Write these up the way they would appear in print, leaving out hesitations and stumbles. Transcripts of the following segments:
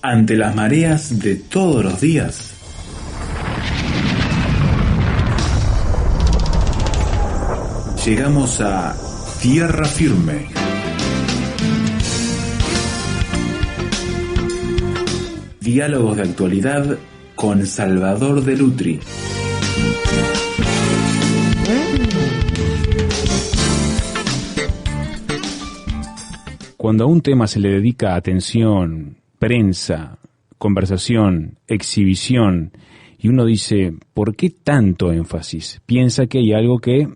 Ante las mareas de todos los días, llegamos a tierra firme. Diálogos de actualidad con Salvador de Lutri. Cuando a un tema se le dedica atención, prensa, conversación, exhibición, y uno dice, ¿por qué tanto énfasis? Piensa que hay algo que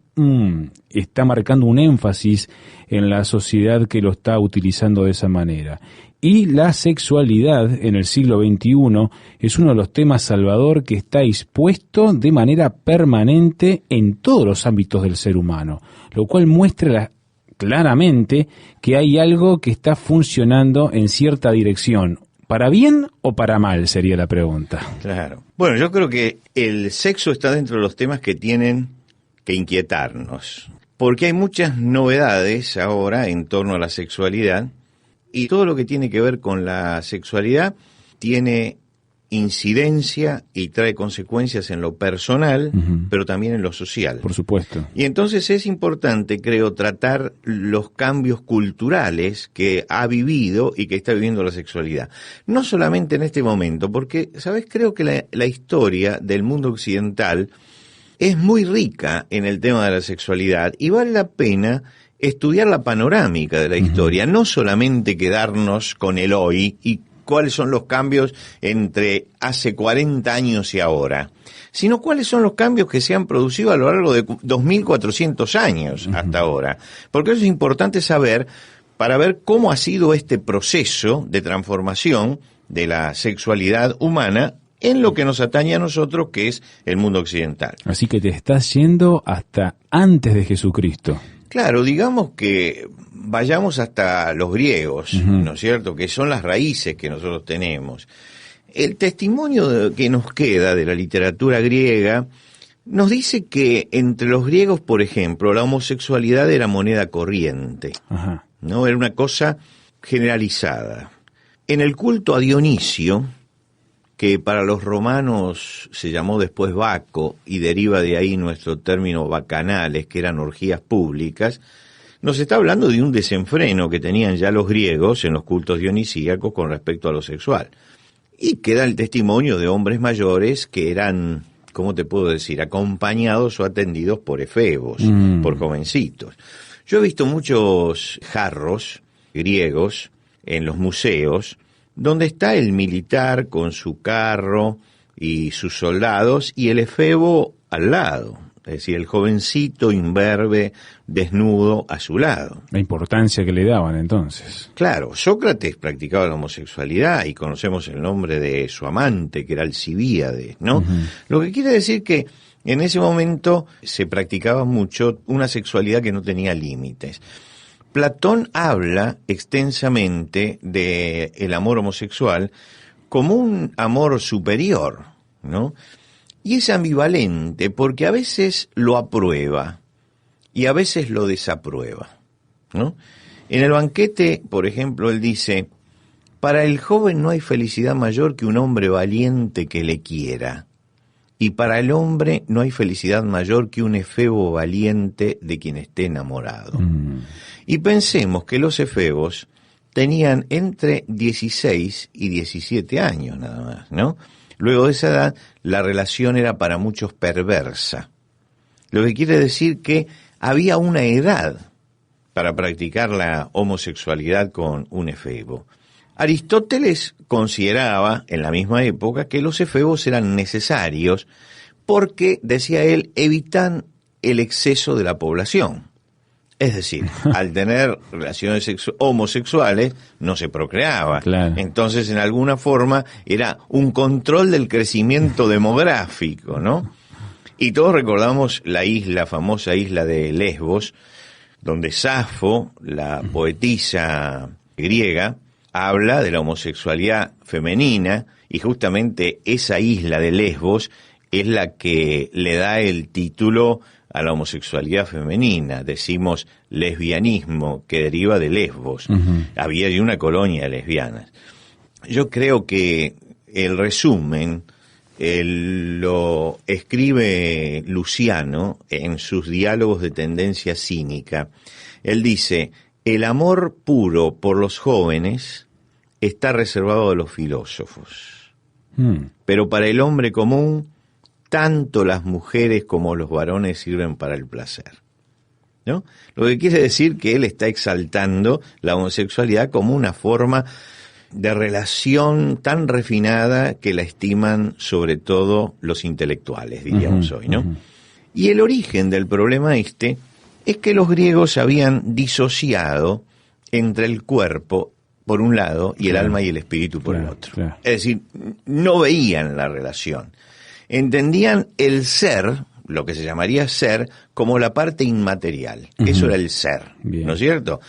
está marcando un énfasis en la sociedad que lo está utilizando de esa manera. Y la sexualidad en el siglo XXI es uno de los temas, Salvador, que está expuesto de manera permanente en todos los ámbitos del ser humano, lo cual muestra claramente que hay algo que está funcionando en cierta dirección. ¿Para bien o para mal? Sería la pregunta. Claro. Bueno, yo creo que el sexo está dentro de los temas que tienen que inquietarnos, porque hay muchas novedades ahora en torno a la sexualidad, y todo lo que tiene que ver con la sexualidad tiene incidencia y trae consecuencias en lo personal, pero también en lo social. Por supuesto. Y entonces es importante, creo, tratar los cambios culturales que ha vivido y que está viviendo la sexualidad. No solamente en este momento, porque, ¿sabes? Creo que la historia del mundo occidental es muy rica en el tema de la sexualidad y vale la pena estudiar la panorámica de la historia, no solamente quedarnos con el hoy y cuáles son los cambios entre hace 40 años y ahora, sino cuáles son los cambios que se han producido a lo largo de 2.400 años hasta ahora. Porque eso es importante saber para ver cómo ha sido este proceso de transformación de la sexualidad humana en lo que nos atañe a nosotros, que es el mundo occidental. Así que te estás yendo hasta antes de Jesucristo. Claro, digamos que vayamos hasta los griegos, ¿no es cierto?, que son las raíces que nosotros tenemos. El testimonio que nos queda de la literatura griega nos dice que entre los griegos, por ejemplo, la homosexualidad era moneda corriente, ¿no? Era una cosa generalizada. En el culto a Dionisio, que para los romanos se llamó después Baco, y deriva de ahí nuestro término bacanales, que eran orgías públicas, nos está hablando de un desenfreno que tenían ya los griegos en los cultos dionisíacos con respecto a lo sexual. Y queda el testimonio de hombres mayores que eran, ¿cómo te puedo decir?, acompañados o atendidos por efebos, por jovencitos. Yo he visto muchos jarros griegos en los museos, donde está el militar con su carro y sus soldados y el efebo al lado, es decir, el jovencito imberbe, desnudo a su lado. La importancia que le daban entonces. Claro, Sócrates practicaba la homosexualidad y conocemos el nombre de su amante, que era Alcibíades, ¿no? Lo que quiere decir que en ese momento se practicaba mucho una sexualidad que no tenía límites. Platón habla extensamente de el amor homosexual como un amor superior, ¿no? Y es ambivalente porque a veces lo aprueba y a veces lo desaprueba, ¿no? En el banquete, por ejemplo, él dice, para el joven no hay felicidad mayor que un hombre valiente que le quiera, y para el hombre no hay felicidad mayor que un efebo valiente de quien esté enamorado. Y pensemos que los efebos tenían entre 16 y 17 años nada más, ¿no? Luego de esa edad, la relación era para muchos perversa. Lo que quiere decir que había una edad para practicar la homosexualidad con un efebo. Aristóteles consideraba en la misma época que los efebos eran necesarios porque, decía él, evitan el exceso de la población. Es decir, al tener relaciones homosexuales no se procreaba. Claro. Entonces, en alguna forma, era un control del crecimiento demográfico, ¿no? Y todos recordamos la famosa isla de Lesbos, donde Safo, la poetisa griega, habla de la homosexualidad femenina, y justamente esa isla de Lesbos es la que le da el título a la homosexualidad femenina. Decimos lesbianismo, que deriva de Lesbos. Había allí una colonia de lesbianas. yo creo que el resumen lo escribe Luciano en sus diálogos de tendencia cínica. Él dice: el amor puro por los jóvenes está reservado a los filósofos, pero para el hombre común, tanto las mujeres como los varones sirven para el placer, ¿no? Lo que quiere decir que él está exaltando la homosexualidad como una forma de relación tan refinada que la estiman sobre todo los intelectuales, diríamos hoy, ¿no? Y el origen del problema es que los griegos habían disociado entre el cuerpo por un lado y el alma y el espíritu por el otro. Es decir, no veían la relación. Entendían el ser, lo que se llamaría ser, como la parte inmaterial. Eso era el ser, ¿no es cierto?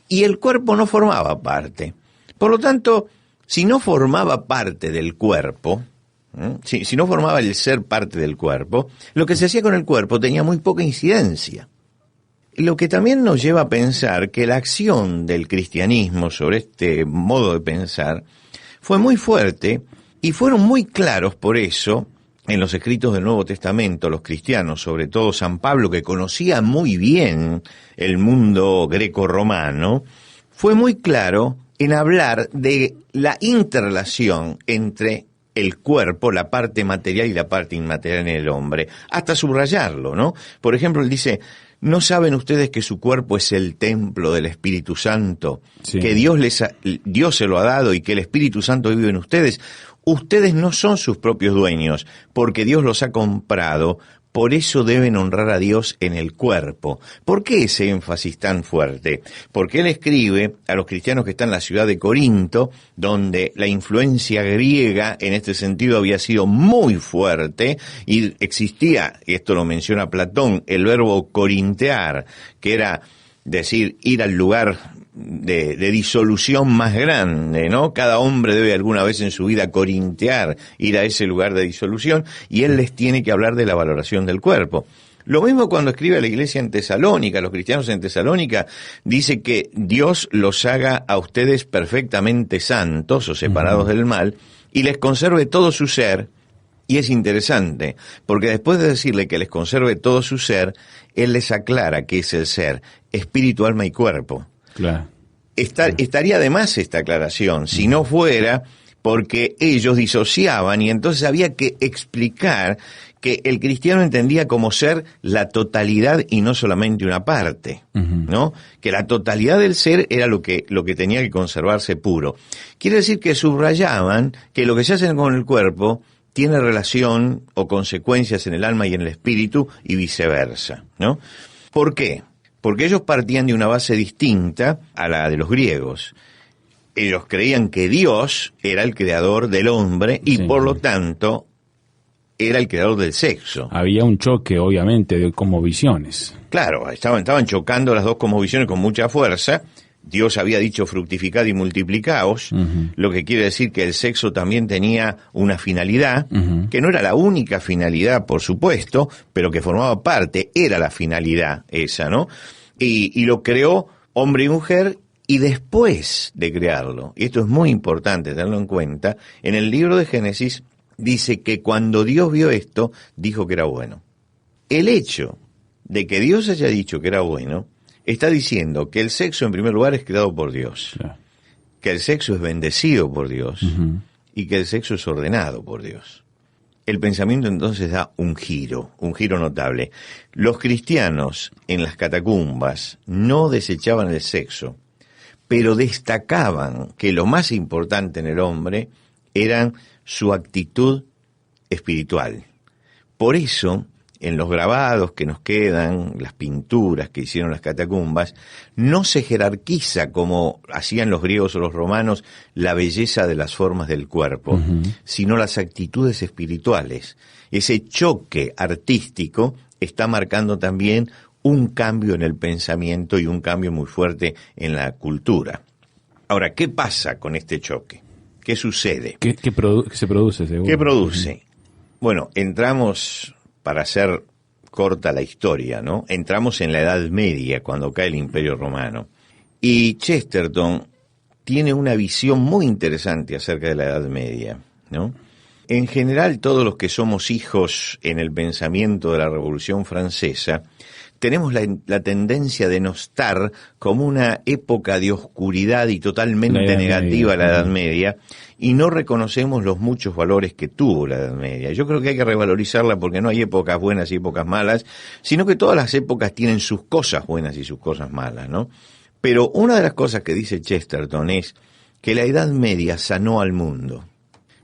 Y el cuerpo no formaba parte. Por lo tanto, si no formaba parte del cuerpo, si no formaba el ser parte del cuerpo, lo que se hacía con el cuerpo tenía muy poca incidencia. Lo que también nos lleva a pensar que la acción del cristianismo sobre este modo de pensar fue muy fuerte y fueron muy claros por eso en los escritos del Nuevo Testamento, los cristianos, sobre todo San Pablo, que conocía muy bien el mundo greco-romano, fue muy claro en hablar de la interrelación entre el cuerpo, la parte material y la parte inmaterial en el hombre, hasta subrayarlo, ¿no? Por ejemplo, él dice: ¿no saben ustedes que su cuerpo es el templo del Espíritu Santo? Sí. Que Dios se lo ha dado y que el Espíritu Santo vive en ustedes. Ustedes no son sus propios dueños, porque Dios los ha comprado. Por eso deben honrar a Dios en el cuerpo. ¿Por qué ese énfasis tan fuerte? Porque él escribe a los cristianos que están en la ciudad de Corinto, donde la influencia griega en este sentido había sido muy fuerte y existía, y esto lo menciona Platón, el verbo corintear, que era decir, ir al lugar de disolución más grande, ¿no? Cada hombre debe alguna vez en su vida corintear, ir a ese lugar de disolución, y él les tiene que hablar de la valoración del cuerpo. Lo mismo cuando escribe a la iglesia en Tesalónica, los cristianos en Tesalónica, dice que Dios los haga a ustedes perfectamente santos o separados del mal, y les conserve todo su ser. Y es interesante, porque después de decirle que les conserve todo su ser, él les aclara que es el ser, espíritu, alma y cuerpo. Claro. Estaría de más esta aclaración, si no fuera porque ellos disociaban, y entonces había que explicar que el cristiano entendía como ser la totalidad y no solamente una parte, ¿no? Que la totalidad del ser era lo que tenía que conservarse puro. Quiere decir que subrayaban que lo que se hace con el cuerpo tiene relación o consecuencias en el alma y en el espíritu y viceversa, ¿no? ¿Por qué? Porque ellos partían de una base distinta a la de los griegos. Ellos creían que Dios era el creador del hombre y por lo tanto era el creador del sexo. Había un choque, obviamente, de cosmovisiones. Claro, estaban chocando las dos cosmovisiones con mucha fuerza. Dios había dicho fructificad y multiplicaos, lo que quiere decir que el sexo también tenía una finalidad, que no era la única finalidad, por supuesto, pero que formaba parte, era la finalidad esa, ¿no? Y lo creó hombre y mujer, y después de crearlo, y esto es muy importante tenerlo en cuenta, en el libro de Génesis dice que cuando Dios vio esto, dijo que era bueno. El hecho de que Dios haya dicho que era bueno está diciendo que el sexo en primer lugar es creado por Dios, claro, que el sexo es bendecido por Dios y que el sexo es ordenado por Dios. El pensamiento entonces da un giro notable. Los cristianos en las catacumbas no desechaban el sexo, pero destacaban que lo más importante en el hombre era su actitud espiritual. Por eso, en los grabados que nos quedan, las pinturas que hicieron las catacumbas, no se jerarquiza como hacían los griegos o los romanos la belleza de las formas del cuerpo, sino las actitudes espirituales. Ese choque artístico está marcando también un cambio en el pensamiento y un cambio muy fuerte en la cultura. Ahora, ¿qué pasa con este choque? ¿Qué sucede? ¿Qué se produce, seguro? ¿Qué produce? Bueno, entramos, para hacer corta la historia, ¿no? Entramos en la Edad Media, cuando cae el Imperio Romano. Y Chesterton tiene una visión muy interesante acerca de la Edad Media, ¿no? En general, todos los que somos hijos en el pensamiento de la Revolución Francesa, tenemos la tendencia de nostar como una época de oscuridad y totalmente negativa la Edad Media, y no reconocemos los muchos valores que tuvo la Edad Media. Yo creo que hay que revalorizarla porque no hay épocas buenas y épocas malas, sino que todas las épocas tienen sus cosas buenas y sus cosas malas, ¿no? Pero una de las cosas que dice Chesterton es que la Edad Media sanó al mundo,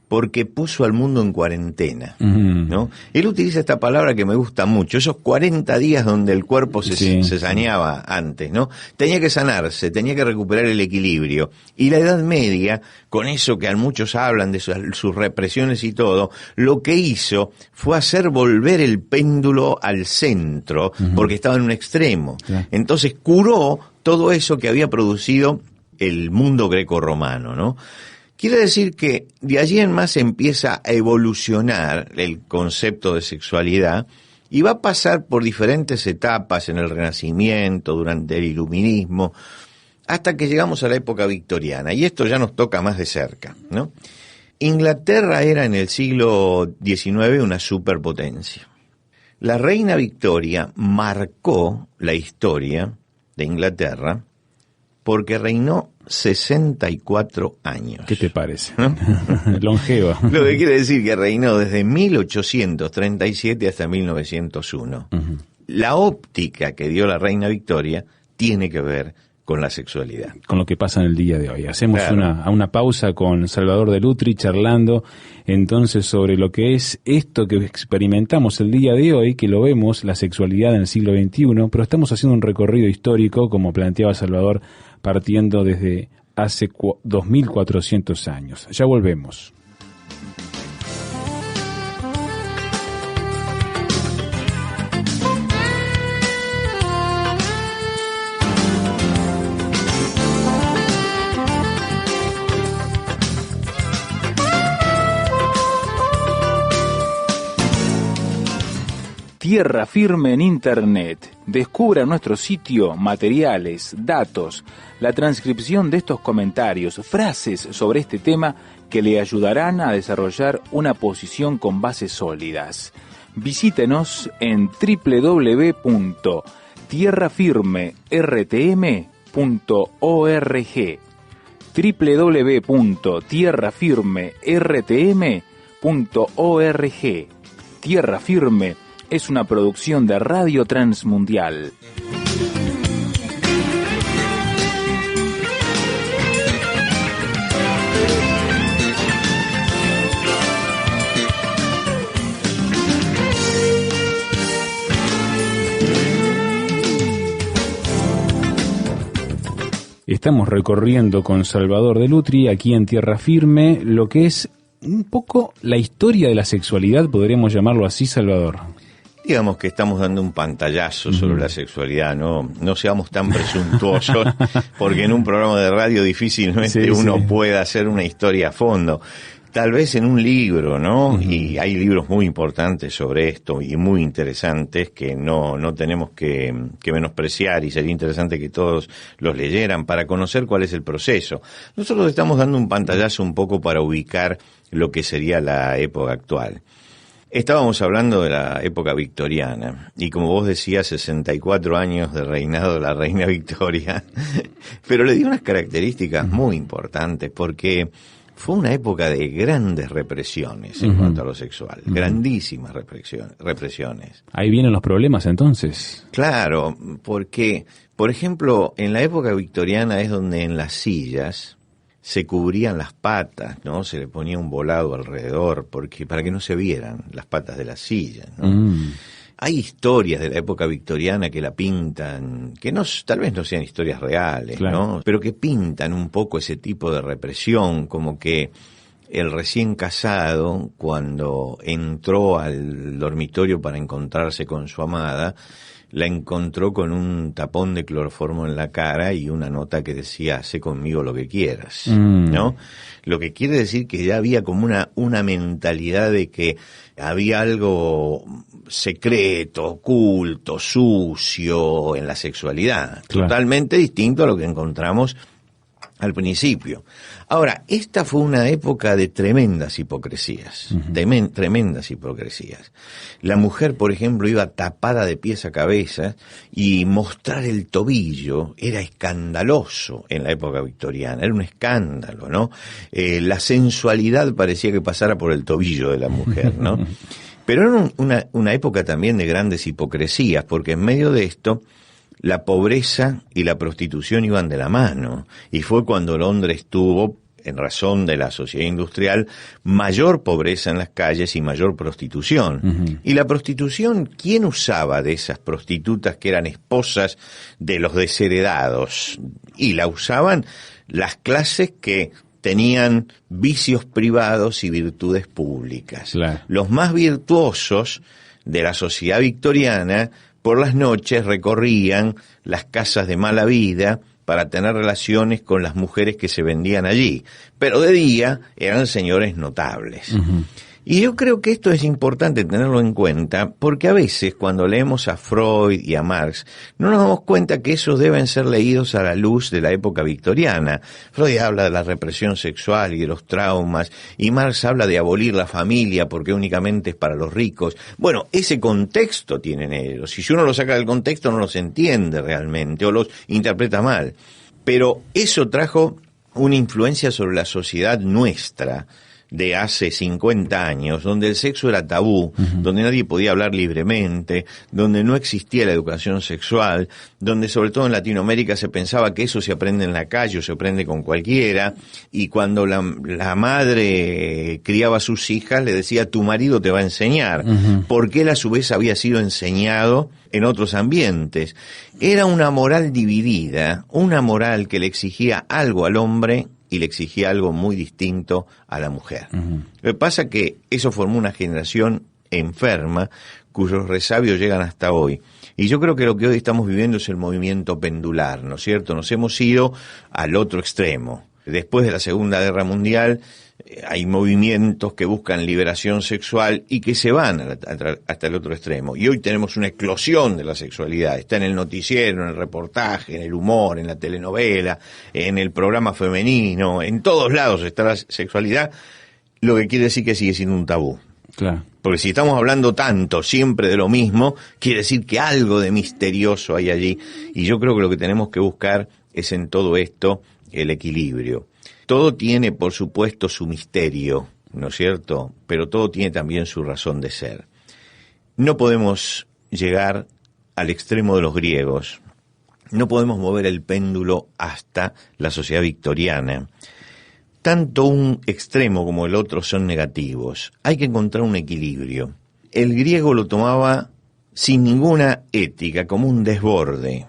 porque puso al mundo en cuarentena, ¿no? Él utiliza esta palabra que me gusta mucho, esos 40 días donde el cuerpo se saneaba antes, ¿no? Tenía que sanarse, tenía que recuperar el equilibrio. Y la Edad Media, con eso que a muchos hablan de sus represiones y todo, lo que hizo fue hacer volver el péndulo al centro, porque estaba en un extremo. Entonces curó todo eso que había producido el mundo grecorromano, ¿no? Quiere decir que de allí en más empieza a evolucionar el concepto de sexualidad y va a pasar por diferentes etapas en el Renacimiento, durante el Iluminismo, hasta que llegamos a la época victoriana. Y esto ya nos toca más de cerca, ¿no? Inglaterra era en el siglo XIX una superpotencia. La reina Victoria marcó la historia de Inglaterra porque reinó 64 años. ¿Qué te parece? ¿No? Longeva. Lo que quiere decir que reinó desde 1837 hasta 1901. La óptica que dio la reina Victoria tiene que ver con la sexualidad. Con lo que pasa en el día de hoy. Hacemos una pausa con Salvador de Lutri charlando entonces sobre lo que es esto que experimentamos el día de hoy, que lo vemos, la sexualidad en el siglo XXI, pero estamos haciendo un recorrido histórico, como planteaba Salvador, partiendo desde hace 2400 años. Ya volvemos. Tierra Firme en Internet. Descubra nuestro sitio materiales, datos, la transcripción de estos comentarios, frases sobre este tema que le ayudarán a desarrollar una posición con bases sólidas. Visítenos en www.tierrafirmertm.org www.tierrafirmertm.org. Tierra Firme es una producción de Radio Transmundial. Estamos recorriendo con Salvador de Lutri, aquí en Tierra Firme, lo que es un poco la historia de la sexualidad, podríamos llamarlo así, Salvador. Digamos que estamos dando un pantallazo sobre la sexualidad, no seamos tan presuntuosos, porque en un programa de radio difícilmente uno pueda hacer una historia a fondo. Tal vez en un libro, ¿no? Y hay libros muy importantes sobre esto y muy interesantes que no tenemos que menospreciar, y sería interesante que todos los leyeran para conocer cuál es el proceso. Nosotros estamos dando un pantallazo un poco para ubicar lo que sería la época actual. Estábamos hablando de la época victoriana, y como vos decías, 64 años de reinado de la reina Victoria, pero le dio unas características muy importantes, porque fue una época de grandes represiones en cuanto a lo sexual, grandísimas represiones. Ahí vienen los problemas entonces. Claro, porque, por ejemplo, en la época victoriana es donde en las sillas se cubrían las patas, ¿no? Se le ponía un volado alrededor para que no se vieran las patas de la silla, ¿no? Hay historias de la época victoriana que la pintan, que tal vez no sean historias reales, ¿no? Pero que pintan un poco ese tipo de represión, como que el recién casado, cuando entró al dormitorio para encontrarse con su amada, la encontró con un tapón de cloroformo en la cara y una nota que decía, hacé conmigo lo que quieras, ¿no? Lo que quiere decir que ya había como una mentalidad de que había algo secreto, oculto, sucio en la sexualidad, totalmente distinto a lo que encontramos al principio. Ahora, esta fue una época de tremendas hipocresías, tremendas hipocresías. La mujer, por ejemplo, iba tapada de pies a cabeza y mostrar el tobillo era escandaloso en la época victoriana, era un escándalo, ¿no? La sensualidad parecía que pasara por el tobillo de la mujer, ¿no? Pero era una época también de grandes hipocresías, porque en medio de esto la pobreza y la prostitución iban de la mano, y fue cuando Londres tuvo, en razón de la sociedad industrial, mayor pobreza en las calles y mayor prostitución. Y la prostitución, ¿quién usaba de esas prostitutas que eran esposas de los desheredados? Y la usaban las clases que tenían vicios privados y virtudes públicas. Claro. Los más virtuosos de la sociedad victoriana por las noches recorrían las casas de mala vida para tener relaciones con las mujeres que se vendían allí, pero de día eran señores notables. Y yo creo que esto es importante tenerlo en cuenta, porque a veces cuando leemos a Freud y a Marx, no nos damos cuenta que esos deben ser leídos a la luz de la época victoriana. Freud habla de la represión sexual y de los traumas, y Marx habla de abolir la familia porque únicamente es para los ricos. Bueno, ese contexto tienen ellos, y si uno lo saca del contexto no los entiende realmente, o los interpreta mal. Pero eso trajo una influencia sobre la sociedad nuestra, de hace 50 años, donde el sexo era tabú, donde nadie podía hablar libremente, donde no existía la educación sexual, donde sobre todo en Latinoamérica se pensaba que eso se aprende en la calle o se aprende con cualquiera, y cuando la madre criaba a sus hijas le decía, tu marido te va a enseñar, porque él a su vez había sido enseñado en otros ambientes. Era una moral dividida, una moral que le exigía algo al hombre y le exigía algo muy distinto a la mujer. Lo que pasa es que eso formó una generación enferma cuyos resabios llegan hasta hoy. Y yo creo que lo que hoy estamos viviendo es el movimiento pendular, ¿no es cierto? Nos hemos ido al otro extremo. Después de la Segunda Guerra Mundial hay movimientos que buscan liberación sexual y que se van hasta el otro extremo. Y hoy tenemos una eclosión de la sexualidad. Está en el noticiero, en el reportaje, en el humor, en la telenovela, en el programa femenino, en todos lados está la sexualidad, lo que quiere decir que sigue siendo un tabú. Claro. Porque si estamos hablando tanto siempre de lo mismo, quiere decir que algo de misterioso hay allí. Y yo creo que lo que tenemos que buscar es en todo esto el equilibrio. Todo tiene, por supuesto, su misterio, ¿no es cierto? Pero todo tiene también su razón de ser. No podemos llegar al extremo de los griegos. No podemos mover el péndulo hasta la sociedad victoriana. Tanto un extremo como el otro son negativos. Hay que encontrar un equilibrio. El griego lo tomaba sin ninguna ética, como un desborde.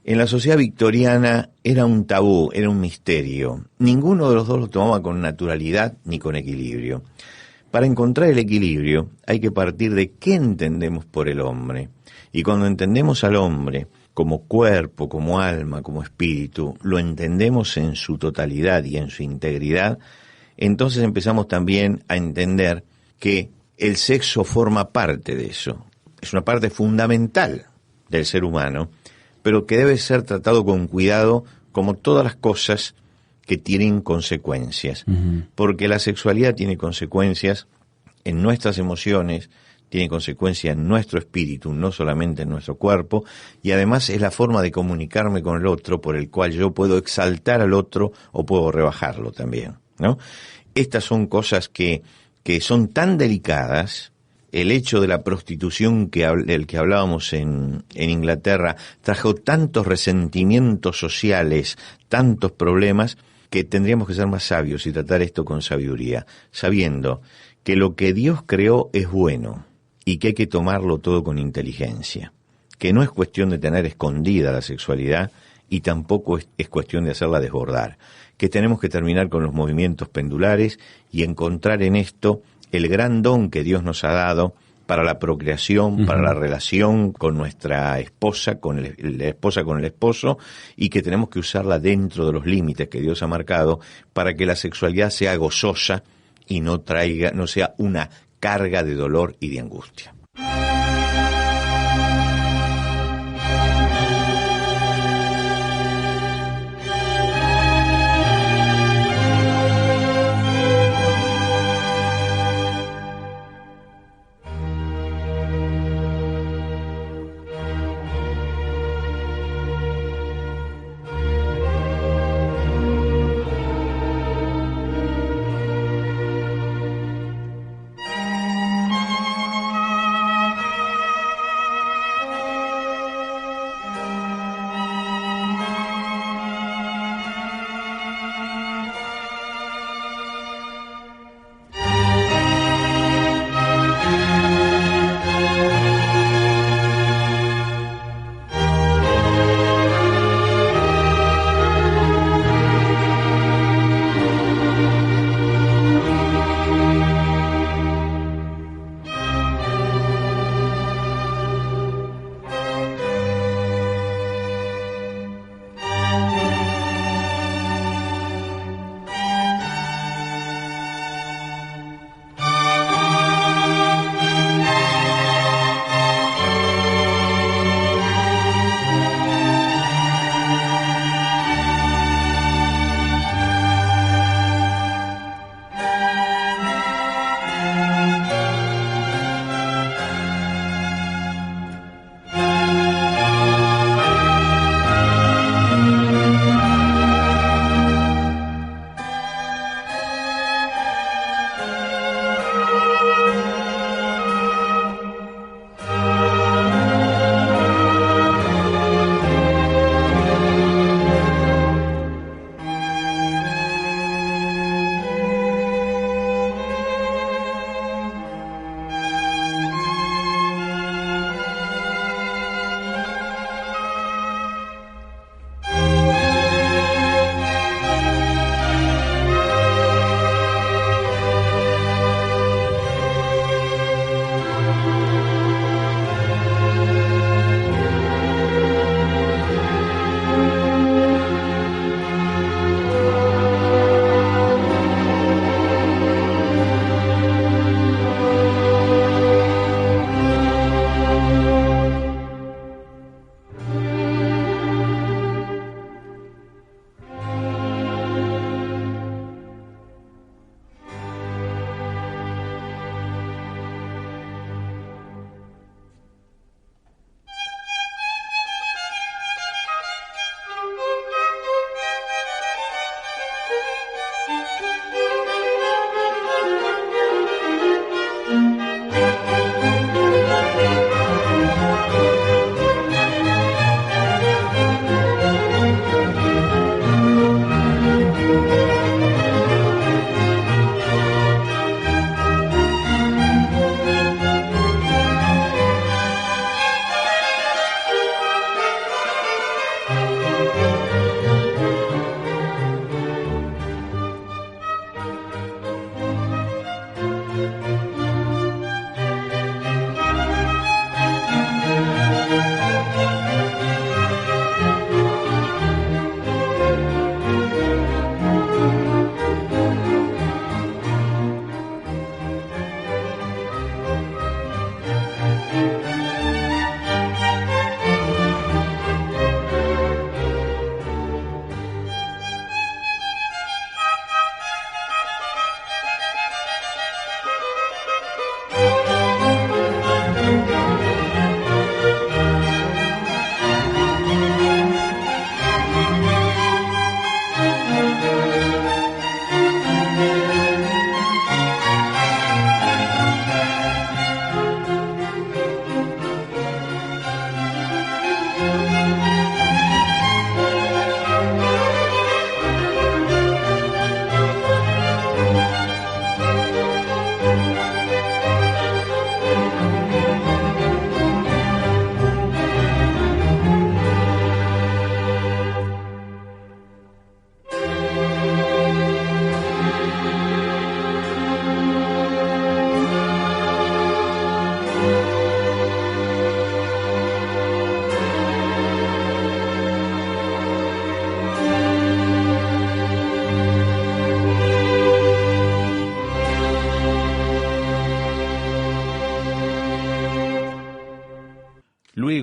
En la sociedad victoriana era un tabú, era un misterio. Ninguno de los dos lo tomaba con naturalidad ni con equilibrio. Para encontrar el equilibrio hay que partir de qué entendemos por el hombre. Y cuando entendemos al hombre como cuerpo, como alma, como espíritu, lo entendemos en su totalidad y en su integridad, entonces empezamos también a entender que el sexo forma parte de eso. Es una parte fundamental del ser humano, pero que debe ser tratado con cuidado, como todas las cosas que tienen consecuencias. Porque la sexualidad tiene consecuencias en nuestras emociones, tiene consecuencias en nuestro espíritu, no solamente en nuestro cuerpo, y además es la forma de comunicarme con el otro por el cual yo puedo exaltar al otro o puedo rebajarlo también, ¿no? Estas son cosas que son tan delicadas. El hecho de la prostitución del que hablábamos en Inglaterra trajo tantos resentimientos sociales, tantos problemas, que tendríamos que ser más sabios y tratar esto con sabiduría, sabiendo que lo que Dios creó es bueno y que hay que tomarlo todo con inteligencia, que no es cuestión de tener escondida la sexualidad y tampoco es cuestión de hacerla desbordar, que tenemos que terminar con los movimientos pendulares y encontrar en esto el gran don que Dios nos ha dado para la procreación, para la relación con nuestra esposa, la esposa con el esposo, y que tenemos que usarla dentro de los límites que Dios ha marcado para que la sexualidad sea gozosa y no sea una carga de dolor y de angustia.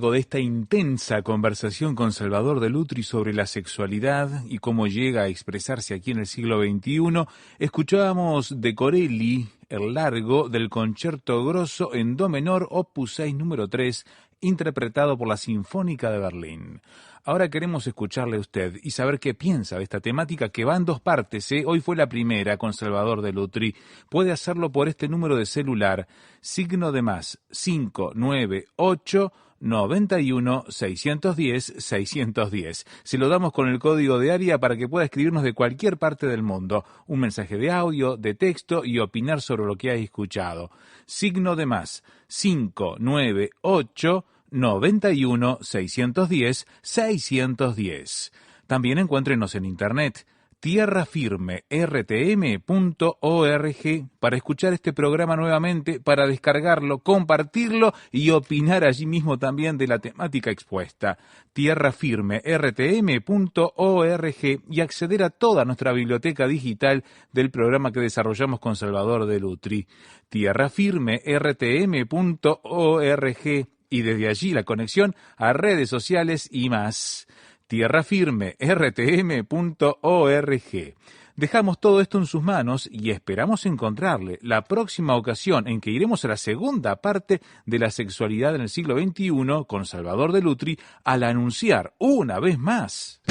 algo de esta intensa conversación con Salvador de Lutri sobre la sexualidad y cómo llega a expresarse aquí en el siglo XXI, escuchábamos de Corelli el largo del Concerto Grosso en Do menor, opus 6, número 3, interpretado por la Sinfónica de Berlín. Ahora queremos escucharle a usted y saber qué piensa de esta temática que va en dos partes, ¿eh? Hoy fue la primera con Salvador de Lutri. Puede hacerlo por este número de celular, signo de más 598 91 610 610. Se lo damos con el código de área para que pueda escribirnos de cualquier parte del mundo. Un mensaje de audio, de texto y opinar sobre lo que ha escuchado. Signo de más 598 91 610 610. También encuéntrenos en internet tierrafirmertm.org para escuchar este programa nuevamente, para descargarlo, compartirlo y opinar allí mismo también de la temática expuesta. tierrafirmertm.org y acceder a toda nuestra biblioteca digital del programa que desarrollamos con Salvador de Lutri. tierrafirmertm.org y desde allí la conexión a redes sociales y más. tierrafirmertm.org. Dejamos todo esto en sus manos y esperamos encontrarle la próxima ocasión en que iremos a la segunda parte de la sexualidad en el siglo XXI con Salvador de Lutri al anunciar una vez más.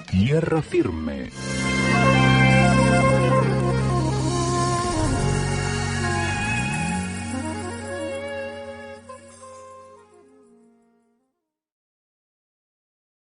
Tierra Firme.